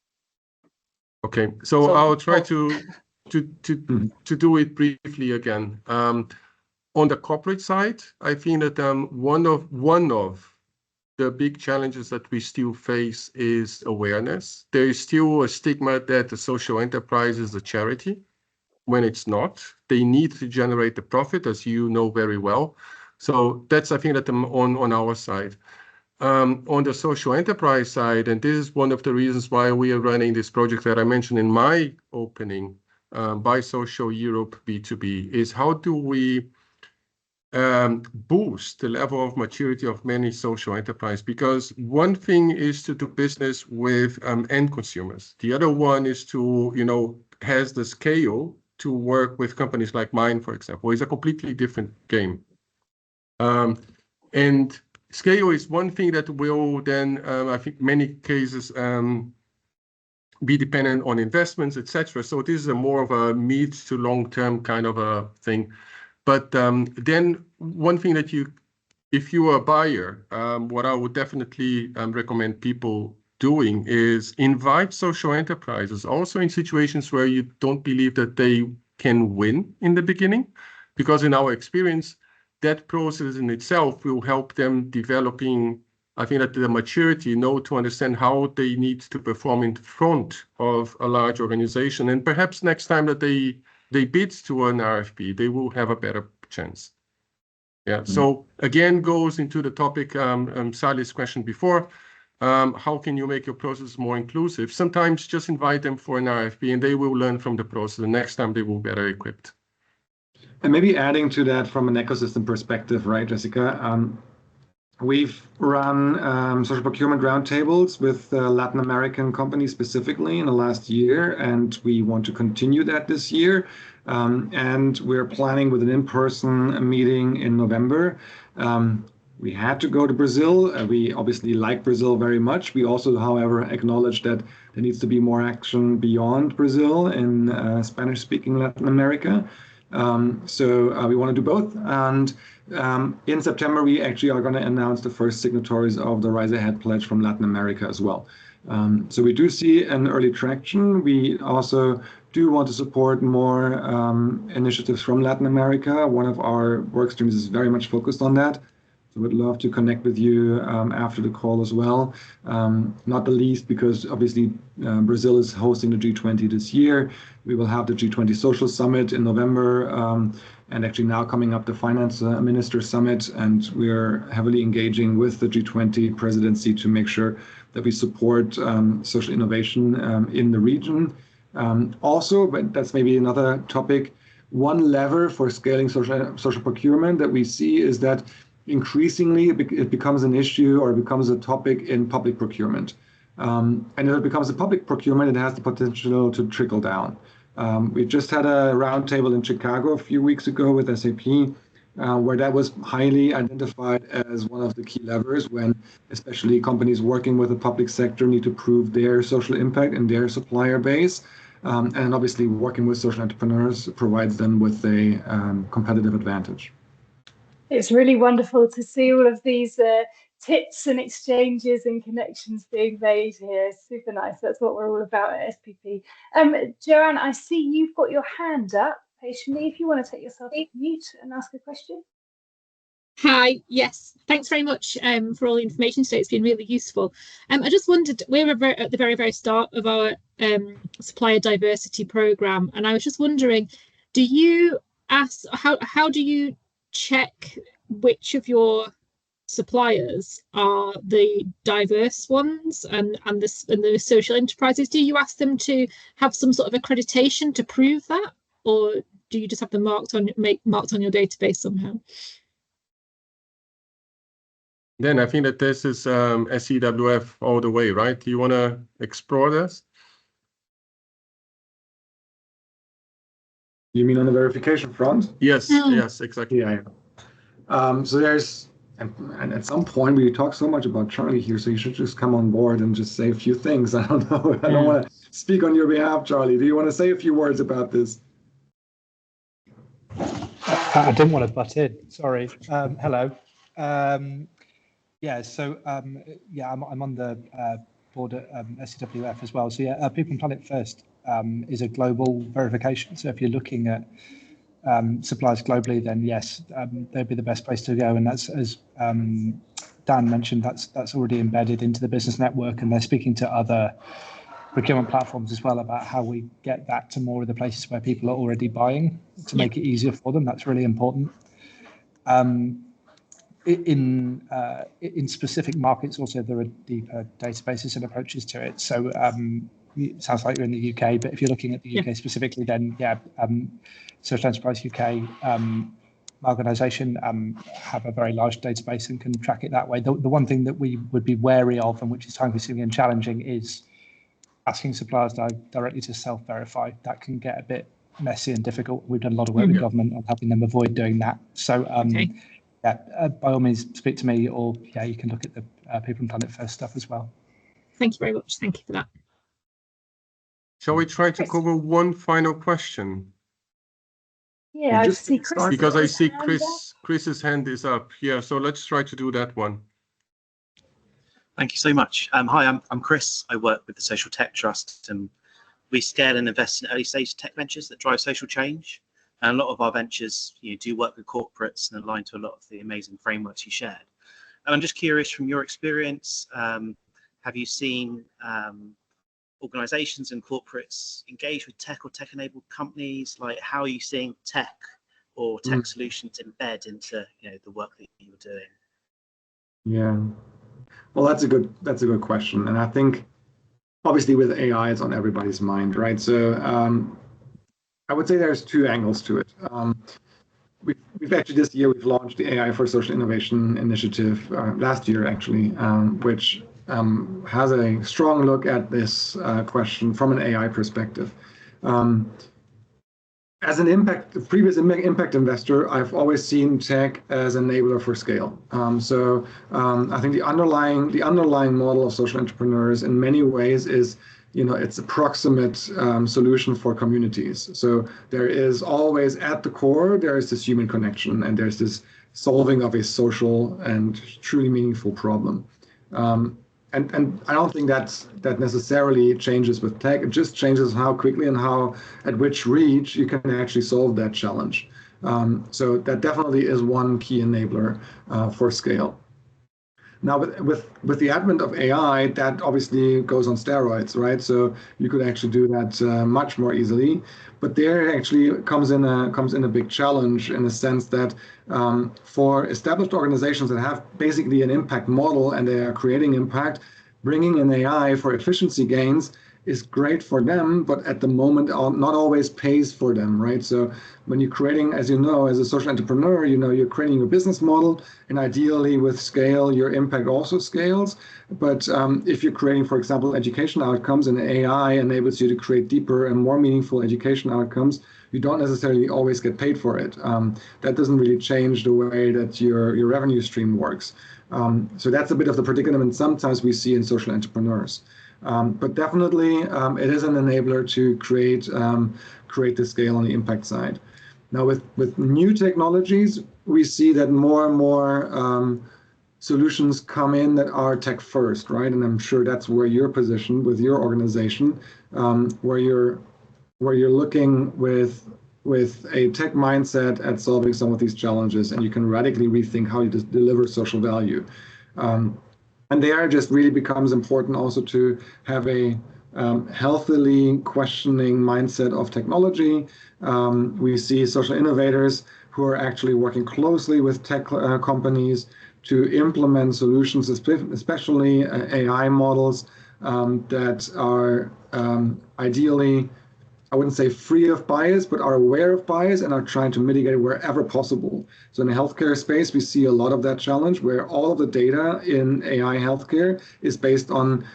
Okay, so I'll try to do it briefly again. On the corporate side, I think that one of the big challenges that we still face is awareness. There is still a stigma that the social enterprise is a charity, when it's not. They need to generate the profit, as you know very well. So that's, I think, that on our side. On the social enterprise side, and this is one of the reasons why we are running this project that I mentioned in my opening, by Social Europe B2B, is how do we boost the level of maturity of many social enterprise? Because one thing is to do business with end consumers. The other one is to, has the scale to work with companies like mine, for example. It's a completely different game. And scale is one thing that will then, I think, many cases be dependent on investments, etc. So this is a more of a mid to long-term kind of a thing. But then one thing that if you are a buyer, what I would definitely recommend people doing is invite social enterprises, also in situations where you don't believe that they can win in the beginning, because in our experience, that process in itself will help them developing, I think, that the maturity, to understand how they need to perform in front of a large organization. And perhaps next time that they bid to an RFP, they will have a better chance. Yeah. So again, goes into the topic, Sally's question before, how can you make your process more inclusive? Sometimes just invite them for an RFP and they will learn from the process. The next time they will be better equipped. And maybe adding to that from an ecosystem perspective, right, Jessica? We've run social procurement roundtables with Latin American companies specifically in the last year, and we want to continue that this year. And we're planning with an in-person meeting in November. We had to go to Brazil. We obviously like Brazil very much. We also, however, acknowledge that there needs to be more action beyond Brazil in Spanish-speaking Latin America. So we want to do both. And in September, we actually are going to announce the first signatories of the Rise Ahead Pledge from Latin America as well. So we do see an early traction. We also do want to support more initiatives from Latin America. One of our work streams is very much focused on that. So we'd love to connect with you after the call as well. Not the least because obviously Brazil is hosting the G20 this year. We will have the G20 Social Summit in November, and actually now coming up the Finance Minister Summit. And we are heavily engaging with the G20 presidency to make sure that we support social innovation in the region. Also, but that's maybe another topic, one lever for scaling social procurement that we see is that increasingly it becomes an issue or it becomes a topic in public procurement. And if it becomes a public procurement, it has the potential to trickle down. We just had a roundtable in Chicago a few weeks ago with SAP, where that was highly identified as one of the key levers when especially companies working with the public sector need to prove their social impact and their supplier base. And obviously working with social entrepreneurs provides them with a competitive advantage. It's really wonderful to see all of these tips and exchanges and connections being made here. Super nice. That's what we're all about at SPP. Joanne, I see you've got your hand up patiently. If you want to take yourself off mute and ask a question. Hi, yes, thanks very much for all the information today. It's been really useful. I just wondered, we're at the very, very start of our supplier diversity program, and I was just wondering, do you ask, how do you check which of your suppliers are the diverse ones and the social enterprises? Do you ask them to have some sort of accreditation to prove that, or do you just have them marked on your database somehow? Then I think that this is SEWF all the way, right? Do you want to explore this? You mean on the verification front? Yes, yes, exactly. Yeah. So there's, and at some point we talk so much about Charlie here, so you should just come on board and just say a few things. I don't know. I don't want to speak on your behalf, Charlie. Do you want to say a few words about this? I didn't want to butt in. Sorry. Hello. Yeah, so I'm on the board at SEWF as well. So yeah, People and Planet First is a global verification. So if you're looking at suppliers globally, then yes, they'd be the best place to go. And that's as Dan mentioned, that's already embedded into the business network, and they're speaking to other procurement platforms as well about how we get that to more of the places where people are already buying to make it easier for them. That's really important. In specific markets, also there are deeper databases and approaches to it. So it sounds like you're in the UK, but if you're looking at the UK specifically, then Social Enterprise UK organisation have a very large database and can track it that way. The one thing that we would be wary of, and which is time-consuming and challenging, is asking suppliers directly to self-verify. That can get a bit messy and difficult. We've done a lot of work with government on helping them avoid doing that. So by all means, speak to me, or you can look at the People and Planet First stuff as well. Thank you very much. Thank you for that. Shall we try to cover one final question? Yeah, I see Chris. Because I see Chris's hand is up. Yeah, so let's try to do that one. Thank you so much. Hi, I'm Chris. I work with the Social Tech Trust, and we scale and invest in early stage tech ventures that drive social change. And a lot of our ventures do work with corporates and align to a lot of the amazing frameworks you shared. And I'm just curious, from your experience, have you seen organizations and corporates engage with tech or tech-enabled companies? Like, how are you seeing tech or tech solutions embed into the work that you're doing? Yeah, well, that's a good question, and I think obviously with AI, it's on everybody's mind, right? So I would say there's two angles to it. We've actually this year we've launched the AI for Social Innovation initiative last year actually, which has a strong look at this question from an AI perspective. As an previous impact investor, I've always seen tech as an enabler for scale. So I think the underlying model of social entrepreneurs in many ways is, it's a proximate solution for communities. So there is always at the core, there is this human connection, and there's this solving of a social and truly meaningful problem. And I don't think that necessarily changes with tech. It just changes how quickly and at which reach you can actually solve that challenge. So that definitely is one key enabler for scale. Now, with the advent of AI, that obviously goes on steroids, right? So you could actually do that much more easily. But there actually comes in a big challenge in the sense that for established organizations that have basically an impact model and they are creating impact, bringing in AI for efficiency gains is great for them, but at the moment not always pays for them, right? So when you're creating, as you know, as a social entrepreneur, you're creating your business model, and ideally with scale, your impact also scales. But if you're creating, for example, education outcomes, and AI enables you to create deeper and more meaningful education outcomes, you don't necessarily always get paid for it. That doesn't really change the way that your revenue stream works. So that's a bit of the predicament sometimes we see in social entrepreneurs. But definitely, it is an enabler to create the scale on the impact side. Now, with new technologies, we see that more and more solutions come in that are tech first, right? And I'm sure that's where you're positioned with your organization, where you're looking with a tech mindset at solving some of these challenges, and you can radically rethink how you deliver social value. And there just really becomes important also to have a healthily questioning mindset of technology. We see social innovators who are actually working closely with tech companies to implement solutions, especially AI models that are ideally, I wouldn't say free of bias, but are aware of bias and are trying to mitigate it wherever possible. So in the healthcare space, we see a lot of that challenge where all of the data in AI healthcare is based on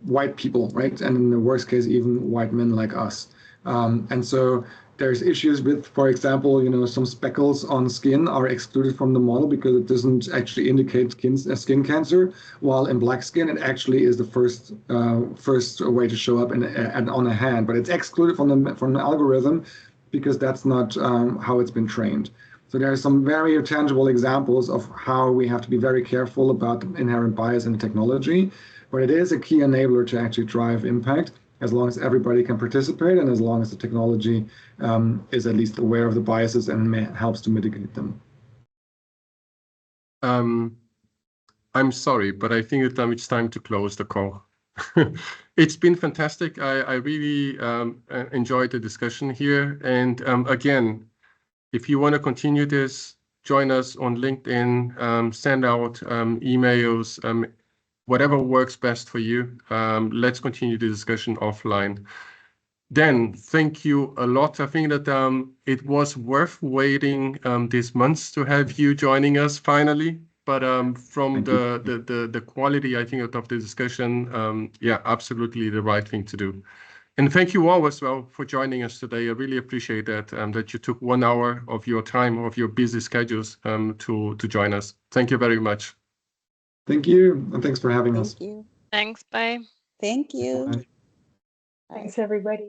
white people, right? And in the worst case, even white men like us. And so there's issues with, for example, some speckles on skin are excluded from the model because it doesn't actually indicate skin cancer, while in black skin, it actually is the first way to show up on a hand, but it's excluded from the algorithm because that's not how it's been trained. So there are some very tangible examples of how we have to be very careful about inherent bias in technology, but it is a key enabler to actually drive impact, as long as everybody can participate and as long as the technology is at least aware of the biases and helps to mitigate them. I'm sorry, but I think that it's time to close the call. It's been fantastic. I really enjoyed the discussion here. And again, if you want to continue this, join us on LinkedIn, send out emails, whatever works best for you. Let's continue the discussion offline. Dan, thank you a lot. I think that it was worth waiting these months to have you joining us finally. But from the quality, I think, of the discussion, yeah, absolutely the right thing to do. And thank you all as well for joining us today. I really appreciate that that you took 1 hour of your time, of your busy schedules, to join us. Thank you very much. Thank you, and thanks for having us. Thank you. Thanks, bye. Thank you. Bye. Thanks, everybody.